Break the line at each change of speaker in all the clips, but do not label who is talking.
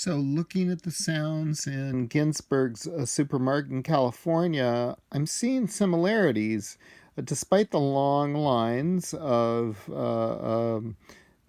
So, looking at the sounds in Ginsberg's Supermarket in California, I'm seeing similarities. Despite the long lines of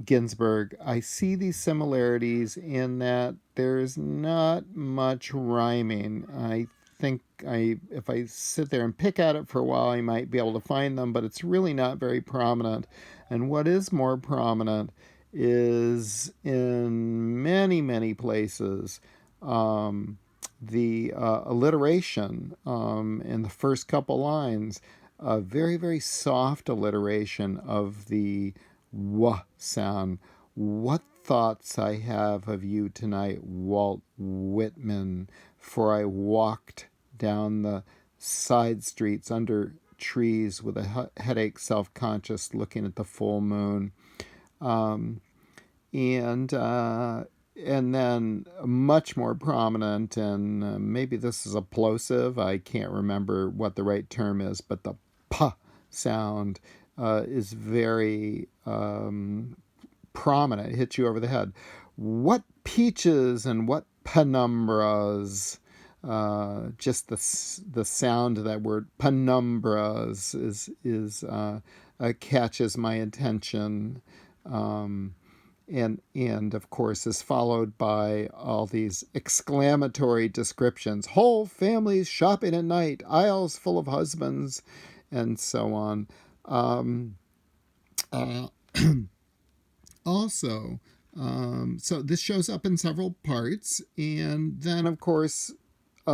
Ginsberg, I see these similarities in that there's not much rhyming. I think if I sit there and pick at it for a while, I might be able to find them, but it's really not very prominent. And what is more prominent is in many, many places um, the alliteration in the first couple lines, a very, very soft alliteration of the w sound. What thoughts I have of you tonight, Walt Whitman, for I walked down the side streets under trees with a headache, self conscious, looking at the full moon. Um, and and then much more prominent, and maybe this is a plosive. I can't remember what the right term is, but the p sound is very prominent. It hits you over the head. What peaches and what penumbras. Just the sound of that word penumbras is catches my attention. Um, and of course is followed by all these exclamatory descriptions: whole families shopping at night, aisles full of husbands, and so on. um, uh, Also, so this shows up in several parts, and then of course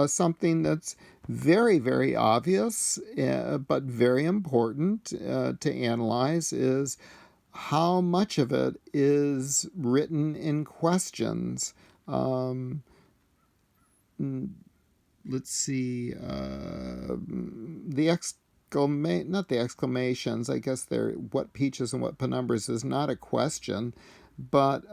something that's very, very obvious, but very important to analyze is how much of it is written in questions. Um, let's see, the not the exclamations. I guess they're what peaches and what penumbras is not a question, but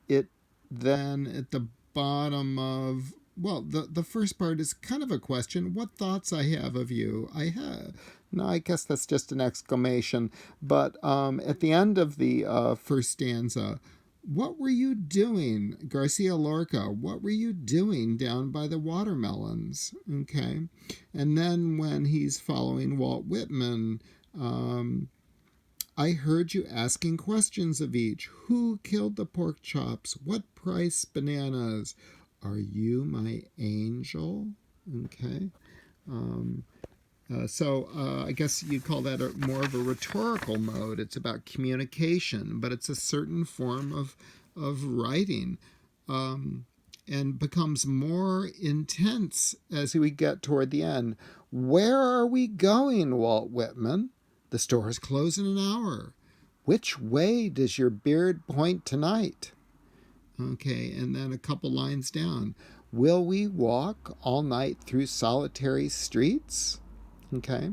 it then at the bottom of, well, the first part is kind of a question. What thoughts I have of you? I have. No, I guess that's just an exclamation. But at the end of the first stanza, what were you doing, Garcia Lorca? What were you doing down by the watermelons? Okay. And then when he's following Walt Whitman, I heard you asking questions of each. Who killed the pork chops? What price bananas? Are you my angel? Okay. Um, I guess you'd call that more of a rhetorical mode. It's about communication, but it's a certain form of writing, um, and becomes more intense as we get toward the end. Where are we going, Walt Whitman? The store's close in an hour. Which way does your beard point tonight? Okay, and then a couple lines down. Will we walk all night through solitary streets? Okay.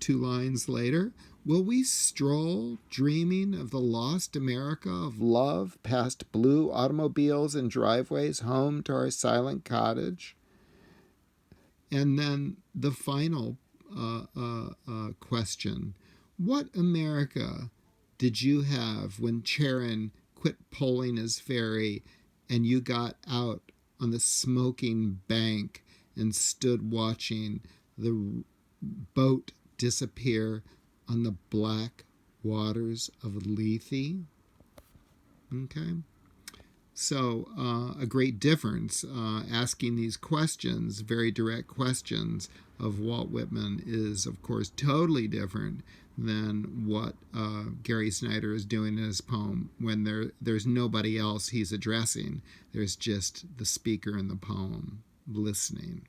Two lines later. Will we stroll, dreaming of the lost America of love, past blue automobiles and driveways, home to our silent cottage? And then the final question. What America did you have when Charon quit poling his ferry and you got out on the smoking bank and stood watching the boat disappear on the black waters of Lethe? Okay. So, a great difference. Asking these questions, very direct questions of Walt Whitman, is, of course, totally different than what Gary Snyder is doing in his poem when there's nobody else he's addressing. There's just the speaker in the poem listening.